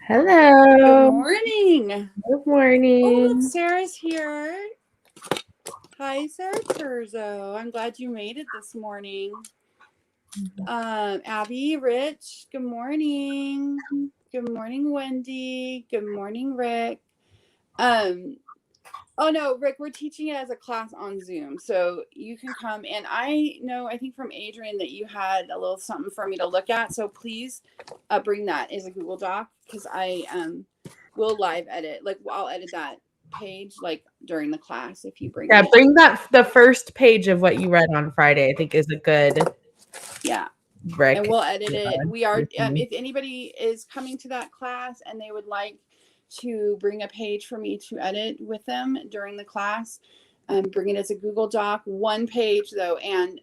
Good Hello. morning. Good Oh, morning. Sarah's here. Hi, Sarah Turzo. I'm glad you made it this morning. Abby, Rich, good morning. Good morning, Wendy. Good morning, Rick. Oh no, Rick, we're teaching it as a class on Zoom. So you can come, and I think from Adrian that you had a little something for me to look at. So please bring that as a Google Doc, because I will live edit. Like, I'll edit that page like during the class if you bring Yeah, it. bring the first page of what you read on Friday. I think is a good Yeah. Rick. And we'll edit Yeah. it. We are, if anybody is coming to that class and they would like to bring a page for me to edit with them during the class, bring it as a Google Doc, one page though, and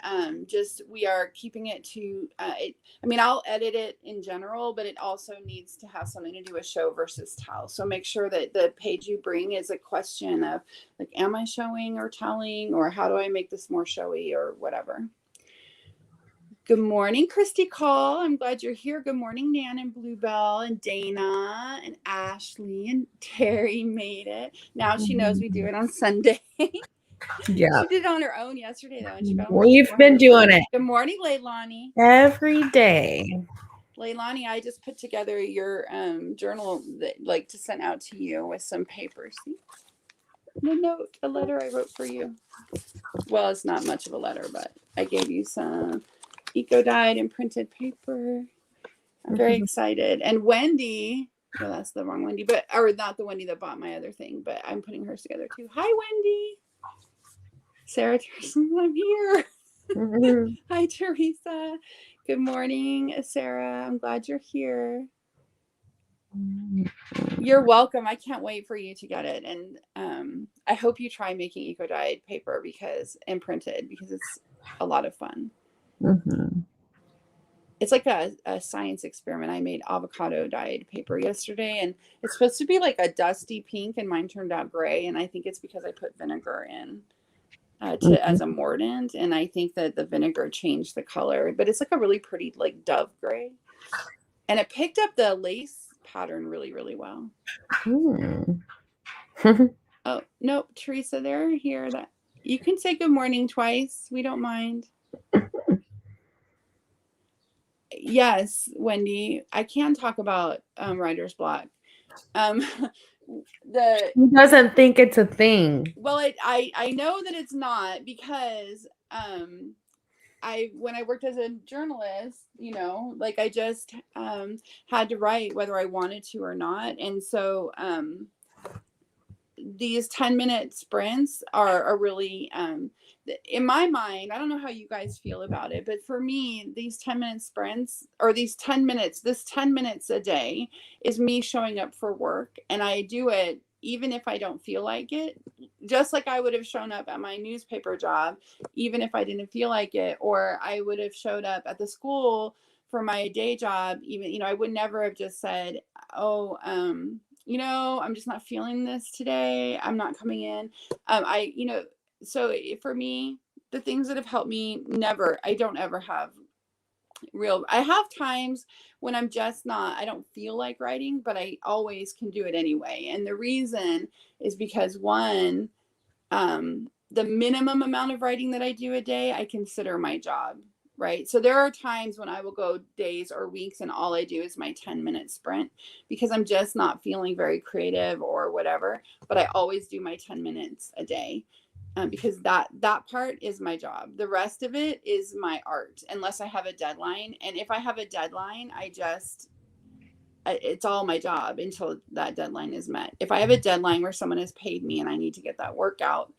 just we are keeping it to. I'll edit it in general, but it also needs to have something to do with show versus tell. So make sure that the page you bring is a question of like, am I showing or telling, or how do I make this more showy or whatever. Good morning, Christy Call. I'm glad you're here. Good morning, Nan and Bluebell and Dana and Ashley and Terry made it. Now she knows we do it on Sunday. Yeah. She did it on her own yesterday, though, and she got We've been doing it Good morning, Leilani. every day. Leilani, I just put together your journal that like to send out to you with some papers. See? A letter I wrote for you. Well, it's not much of a letter, but I gave you some eco-dyed and printed paper. I'm very excited. And Wendy, no, that's the wrong Wendy, or not the Wendy that bought my other thing, but I'm putting hers together too. Hi, Wendy. Sarah Teresa, I'm here. Hi, Teresa. Good morning, Sarah. I'm glad you're here. You're welcome. I can't wait for you to get it. And I hope you try making eco-dyed paper and printed, because it's a lot of fun. It's like a science experiment. I made avocado dyed paper yesterday, and it's supposed to be like a dusty pink, and mine turned out gray. And I think it's because I put vinegar in as a mordant, and I think that the vinegar changed the color. But it's like a really pretty like dove gray, and it picked up the lace pattern really, really well. Oh nope, Teresa, they're here. That you can say good morning twice. We don't mind. Yes, Wendy, I can talk about writer's block. He doesn't think it's a thing. Well, I know that it's not, because when I worked as a journalist, like I just had to write whether I wanted to or not. And so these 10-minute sprints are really in my mind, I don't know how you guys feel about it, but for me, these 10-minute sprints, or this 10 minutes a day is me showing up for work. And I do it even if I don't feel like it, just like I would have shown up at my newspaper job, even if I didn't feel like it, or I would have showed up at the school for my day job. Even, I would never have just said, oh, I'm just not feeling this today, I'm not coming in. So for me, the things that have helped me, I don't ever have I have times when I'm just not, I don't feel like writing, but I always can do it anyway. And the reason is because one, the minimum amount of writing that I do a day, I consider my job, right? So there are times when I will go days or weeks and all I do is my 10-minute sprint, because I'm just not feeling very creative or whatever, but I always do my 10 minutes a day. Because that part is my job. The rest of it is my art, unless I have a deadline. And if I have a deadline, it's all my job until that deadline is met. If I have a deadline where someone has paid me and I need to get that work out,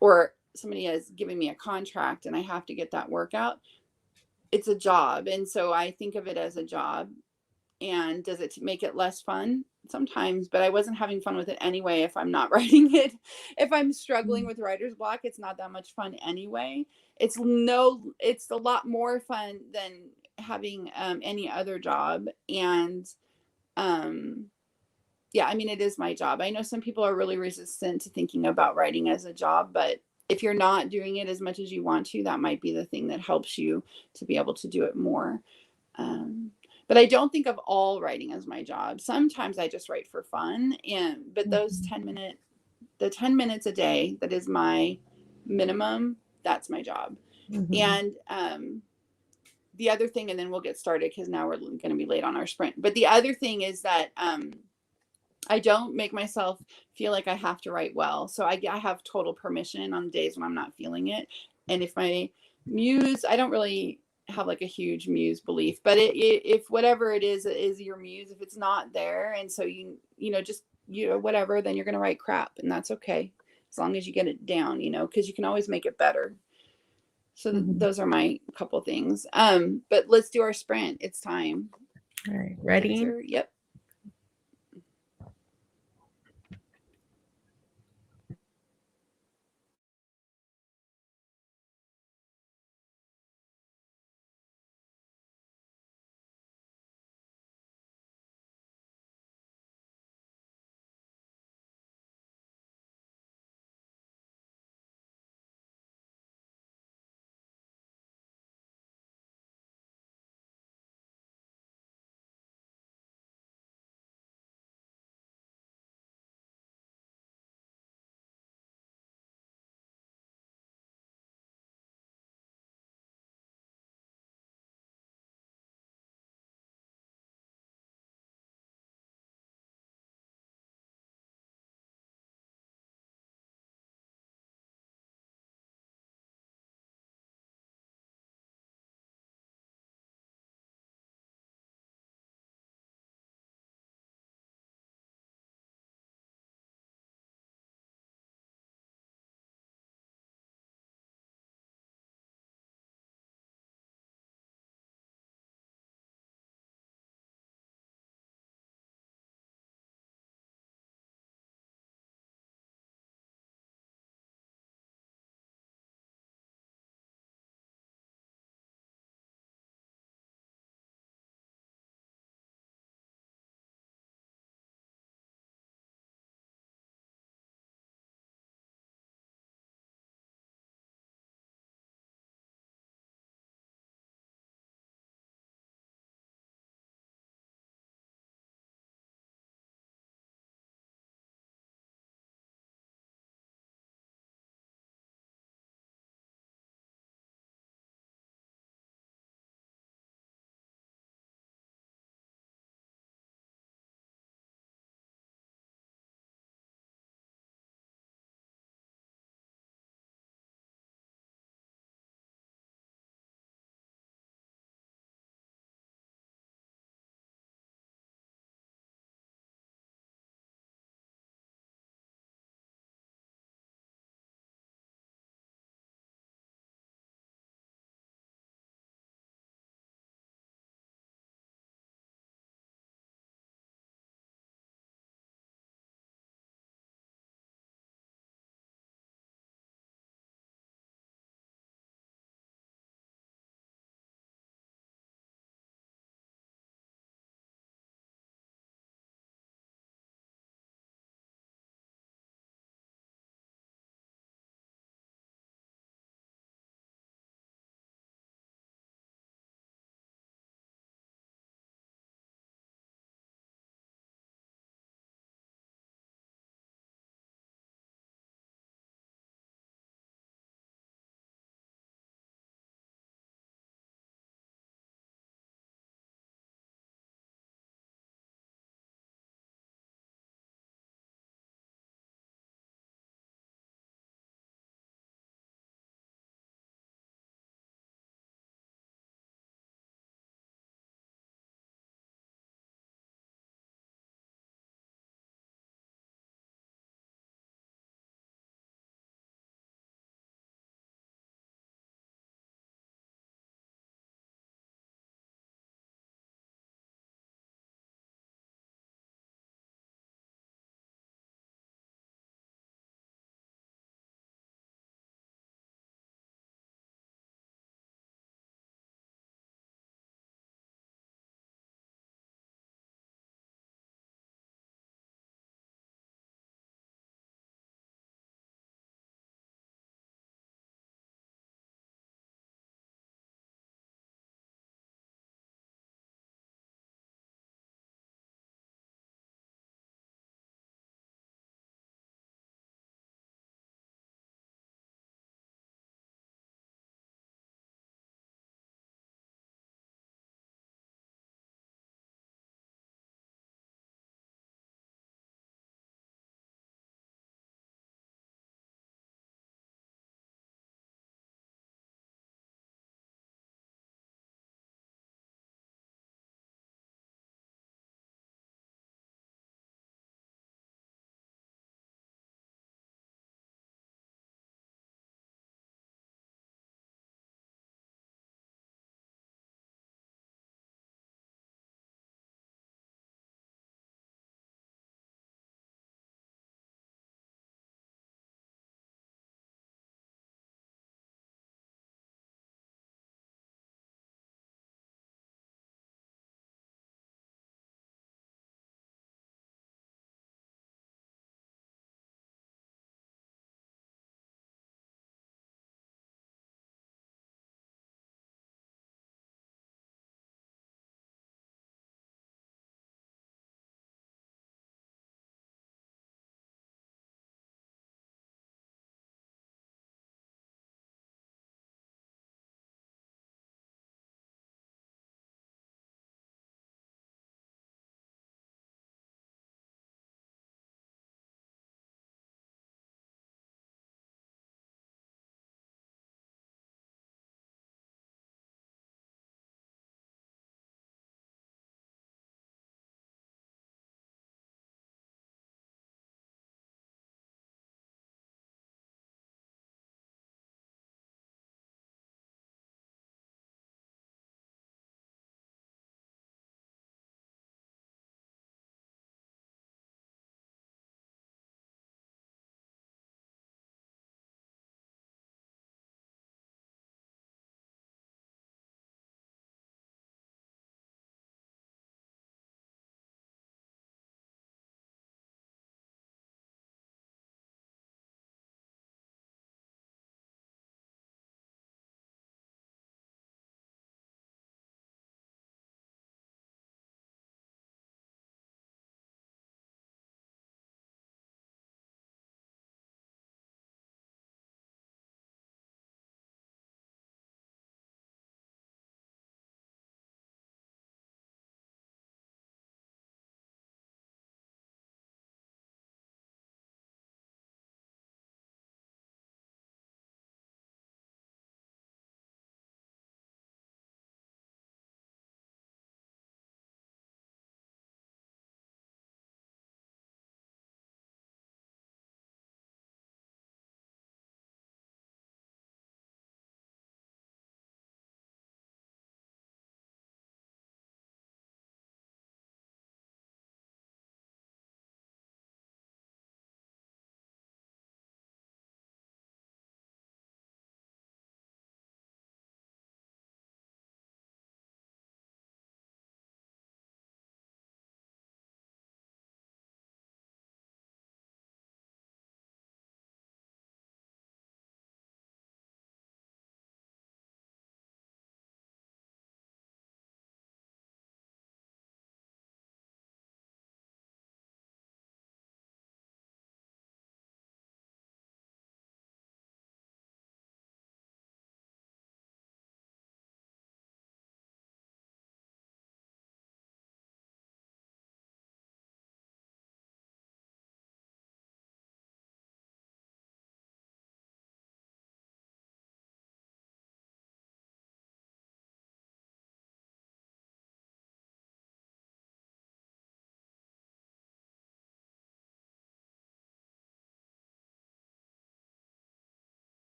or somebody has given me a contract and I have to get that work out, it's a job. And so I think of it as a job. And does it make it less fun? Sometimes, but I wasn't having fun with it anyway. If I'm not writing it, if I'm struggling with writer's block, it's not that much fun anyway. It's a lot more fun than having any other job. And it is my job. I know some people are really resistant to thinking about writing as a job, but if you're not doing it as much as you want to, that might be the thing that helps you to be able to do it more. But I don't think of all writing as my job. Sometimes I just write for fun, but those Mhm. 10 minutes a day, that is my minimum, that's my job. Mhm. And the other thing, and then we'll get started because now we're going to be late on our sprint. But the other thing is that I don't make myself feel like I have to write well. So I have total permission on days when I'm not feeling it. And if my muse, I don't really have like a huge muse belief, but if whatever it is your muse, if it's not there, and so just whatever, then you're going to write crap, and that's okay as long as you get it down, because you can always make it better. So Mhm. those are my couple things. But let's do our sprint. It's time. All right, ready? Yep.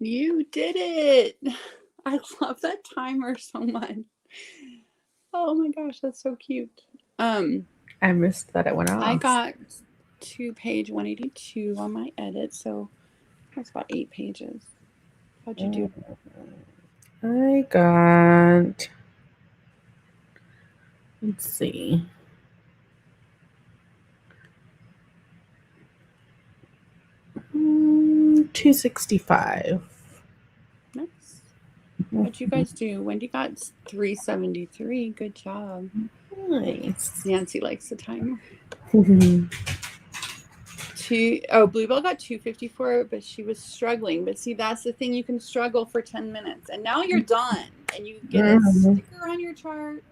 You did it. I love that timer so much. Oh my gosh, that's so cute. I missed that it went off. I got to page 182 on my edit, so that's about 8 pages. How'd you do? I got, let's see. Mm, 265. Nice. What'd you guys do? Wendy got 373. Good job. Nice. Nancy likes the timer. Bluebell got 254, but she was struggling. But see, that's the thing, you can struggle for 10 minutes and now you're done and you get a sticker on your chart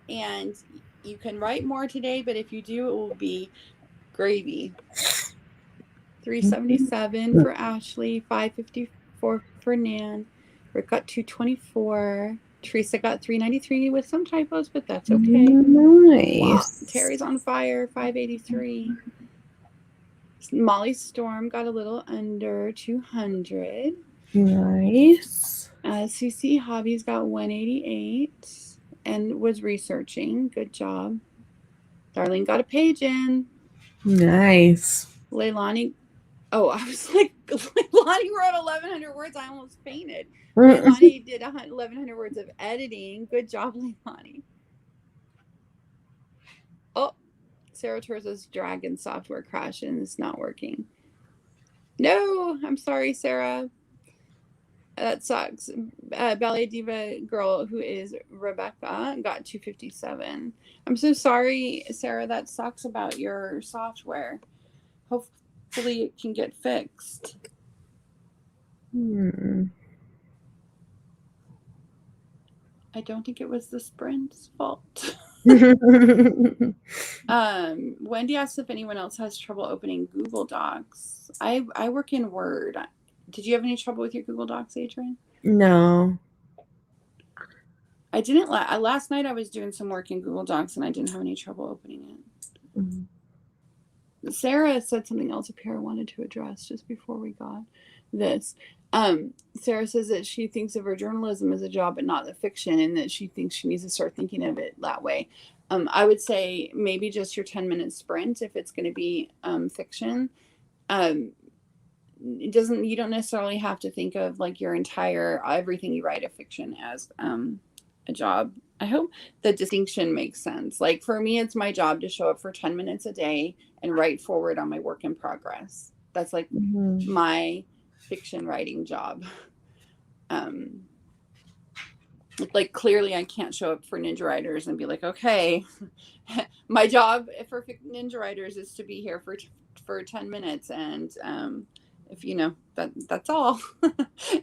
and you can write more today, but if you do, it will be gravy. 377 for Ashley, 554 for Nan. Rick got 224. Teresa got 393 with some typos, but that's okay. Nice. Wow. Terry's on fire, 583. Molly Storm got a little under 200. Nice. CC Hobbies got 188 and was researching. Good job. Darlene got a page in. Nice. Leilani, I was like, Leilani wrote 1,100 words. I almost fainted. Leilani did 1,100 words of editing. Good job, Leilani. Oh, Sarah Torzo's Dragon software crashed and it's not working. No, I'm sorry, Sarah. That sucks. Ballet Diva girl who is Rebecca got 257. I'm so sorry, Sarah. That sucks about your software. Hopefully it can get fixed. I don't think it was the Sprint's fault. Wendy asked if anyone else has trouble opening Google Docs. I work in Word. Did you have any trouble with your Google Docs, Adrian? No. I didn't. Last night I was doing some work in Google Docs and I didn't have any trouble opening it. Mm-hmm. Sarah said something else up here I wanted to address just before we got this. Sarah says that she thinks of her journalism as a job but not the fiction, and that she thinks she needs to start thinking of it that way. I would say maybe just your 10-minute sprint if it's going to be fiction. You don't necessarily have to think of like your entire everything you write of fiction as a job. I hope the distinction makes sense. Like for me, it's my job to show up for 10 minutes a day and write forward on my work in progress. That's like my fiction writing job. Like clearly I can't show up for Ninja Writers and be like, okay, my job for Ninja Writers is to be here for 10 minutes. And if that's all.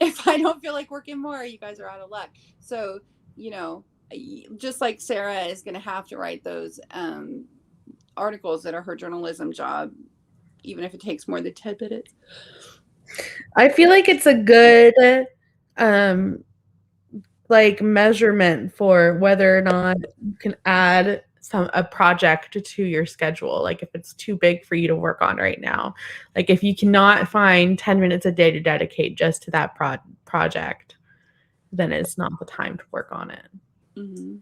If I don't feel like working more, you guys are out of luck. So, just like Sarah is going to have to write those articles that are her journalism job, even if it takes more than 10 minutes. I feel like it's a good measurement for whether or not you can add a project to your schedule. Like if it's too big for you to work on right now, like if you cannot find 10 minutes a day to dedicate just to that project, then it's not the time to work on it. Mm-hmm.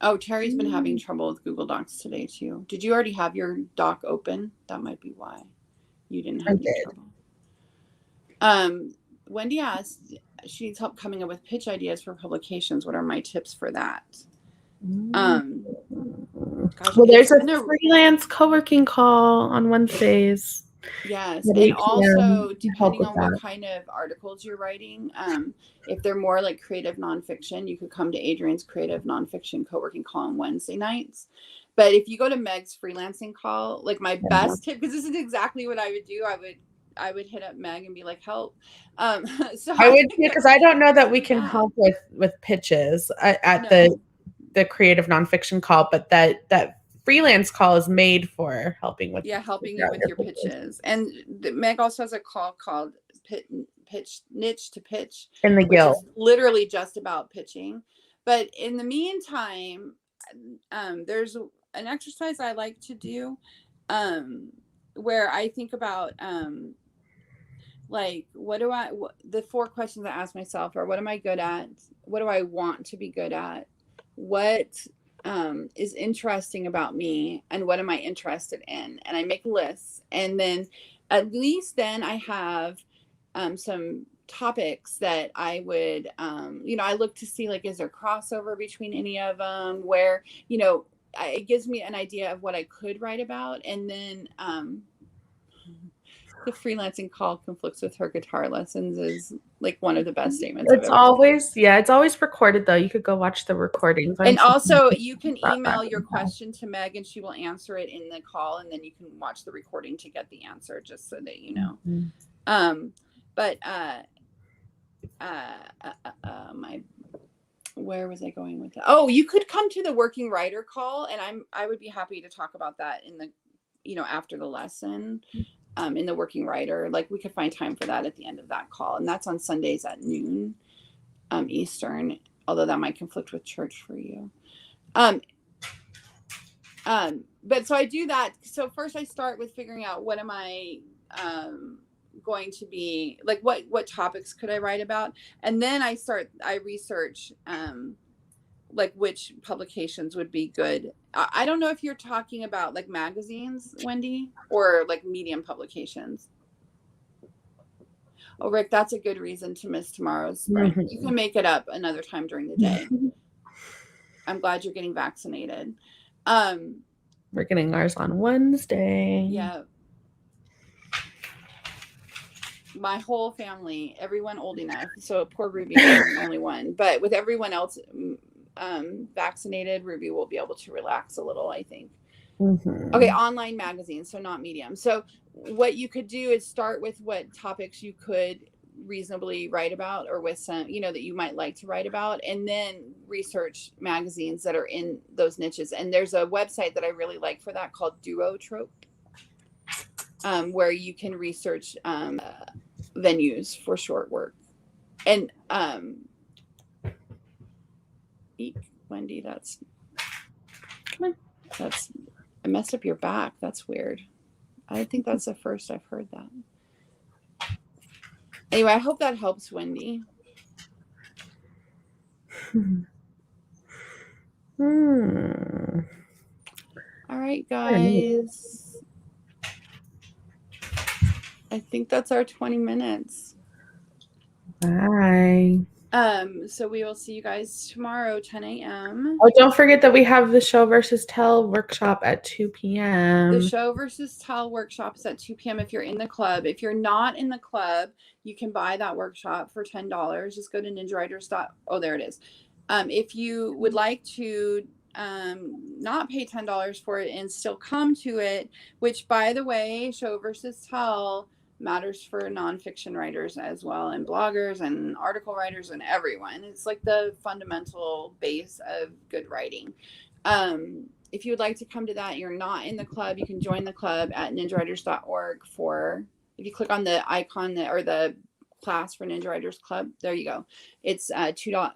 Oh, Terry's been having trouble with Google Docs today too. Did you already have your doc open? That might be why you didn't have any trouble. Wendy asked, she needs help coming up with pitch ideas for publications. What are my tips for that? There's a freelance co-working call on Wednesdays. Yes, and also depending on what kind of articles you're writing, if they're more like creative nonfiction, you could come to Adrian's creative nonfiction co-working call on Wednesday nights. But if you go to Meg's freelancing call, like my best tip, because this is exactly what I would do, I would hit up Meg and be like, help. So I would, because I don't know that we can help with pitches at the creative nonfiction call, but that freelance call is made for helping with helping you with your pitches. And Meg also has a call called pitch niche to pitch in the Guild, which is literally just about pitching. But in the meantime, there's an exercise I like to do where I think about Like, the 4 questions I ask myself are, what am I good at? What do I want to be good at? What is interesting about me? And what am I interested in? And I make lists. And then at least then I have some topics that I would, I look to see, like, is there crossover between any of them, where, it gives me an idea of what I could write about. And then the freelancing call conflicts with her guitar lessons is like one of the best statements I've ever seen. It's always recorded though. You could go watch the recordings. And also you can email your question to Meg and she will answer it in the call, and then you can watch the recording to get the answer, just so that you know. Where was I going with that? Oh, you could come to the working writer call, and I would be happy to talk about that in the, after the lesson. In the working writer, like we could find time for that at the end of that call, and that's on Sundays at noon Eastern, although that might conflict with church for you. But so I do that. So first I start with figuring out, what am I going to be like, what topics could I write about, and then I research like which publications would be good. I don't know if you're talking about like magazines, Wendy, or like Medium publications. Oh, Rick, that's a good reason to miss tomorrow's sprint. You can make it up another time during the day. I'm glad you're getting vaccinated. We're getting ours on Wednesday. Yeah. My whole family, everyone old enough. So poor Ruby is the only one. But with everyone else vaccinated, Ruby will be able to relax a little, I think. Okay, online magazines, so not Medium. So what you could do is start with what topics you could reasonably write about, or with some, that you might like to write about, and then research magazines that are in those niches. And there's a website that I really like for that called Duotrope, where you can research venues for short work. And Wendy, I messed up your back. That's weird. I think that's the first I've heard that. Anyway, I hope that helps, Wendy. All right, guys. I think that's our 20 minutes. Bye. So we will see you guys tomorrow, 10 a.m. Oh, don't forget that we have the Show versus Tell workshop at 2 p.m. The Show versus Tell workshop is at 2 p.m. if you're in the club. If you're not in the club, you can buy that workshop for $10. Just go to ninjawriters. Oh, there it is. If you would like to not pay $10 for it and still come to it, which, by the way, Show versus Tell matters for nonfiction writers as well, and bloggers and article writers and everyone. It's like the fundamental base of good writing. If you would like to come to that, you're not in the club, you can join the club at ninjawriters.org. If you click on the icon or the class for Ninja Writers Club, there you go. It's $2.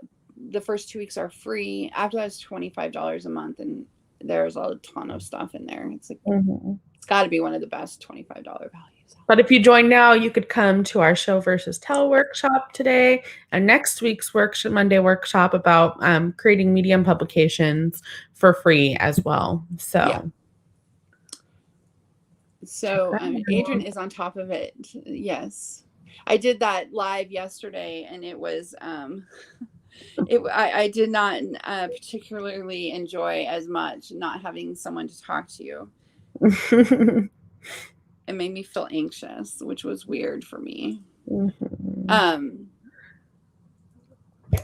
The first 2 weeks are free. After that, it's $25 a month, and there's a ton of stuff in there. It's like it's got to be one of the best $25 values. But if you join now, you could come to our Show versus Tell workshop today, and next week's Monday workshop about creating Medium publications for free as well. So Adrian is on top of it. Yes, I did that live yesterday, and it was I did not particularly enjoy as much not having someone to talk to you. It made me feel anxious, which was weird for me.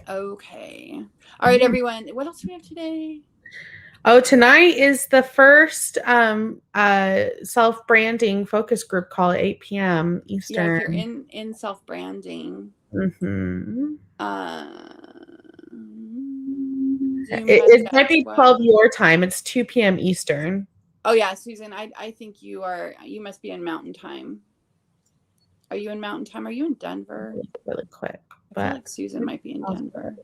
Okay. All right, everyone. What else do we have today? Oh, tonight is the first self-branding focus group call at 8 p.m. Eastern. Yeah, if you're in self-branding. It might be 12 your time. It's 2 p.m. Eastern. Oh yeah, Susan, I think you must be in Mountain Time. Are you in Mountain Time? Are you in Denver? Really quick. I feel like Susan might be in Denver.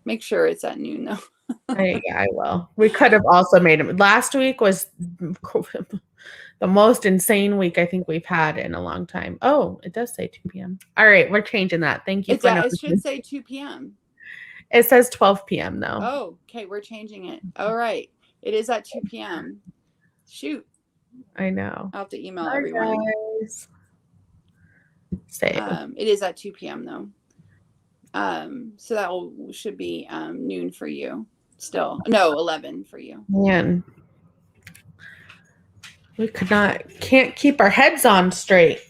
Make sure it's at noon though. I will. We could have also made it. Last week was the most insane week I think we've had in a long time. Oh, it does say 2 p.m. All right, we're changing that. Thank you for It should noticing. say 2 p.m. It says 12 p.m. though. Oh, okay, we're changing it. All right. It is at 2 p.m. Shoot. I know. I'll have to email Hi, everyone. guys. Say It is at 2 p.m. though. So that should be noon for you still. No, 11 for you. man. We can't keep our heads on straight.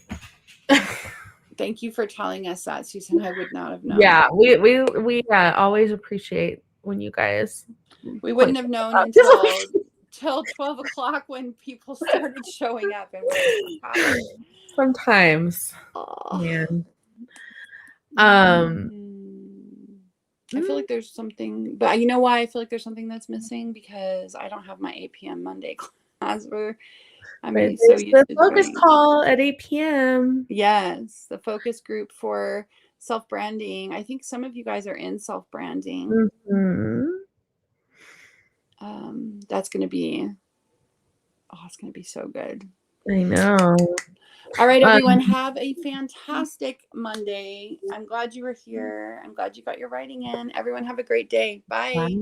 Thank you for telling us that, Susan. I would not have known. Yeah, we always appreciate when you guys. We wouldn't have known out. until 12 o'clock when people started showing up and we're like, what's happening? Sometimes, Oh. man. I feel like there's something, but you know why I feel like there's something that's missing? Because I don't have my 8 p.m. Monday class where I'm so used the to focus doing. call at 8 p.m. Yes, the focus group for self-branding. I think some of you guys are in self-branding. That's going to be, it's going to be so good. I know. All right, everyone, have a fantastic Monday. I'm glad you were here. I'm glad you got your writing in. Everyone have a great day. Bye. Bye.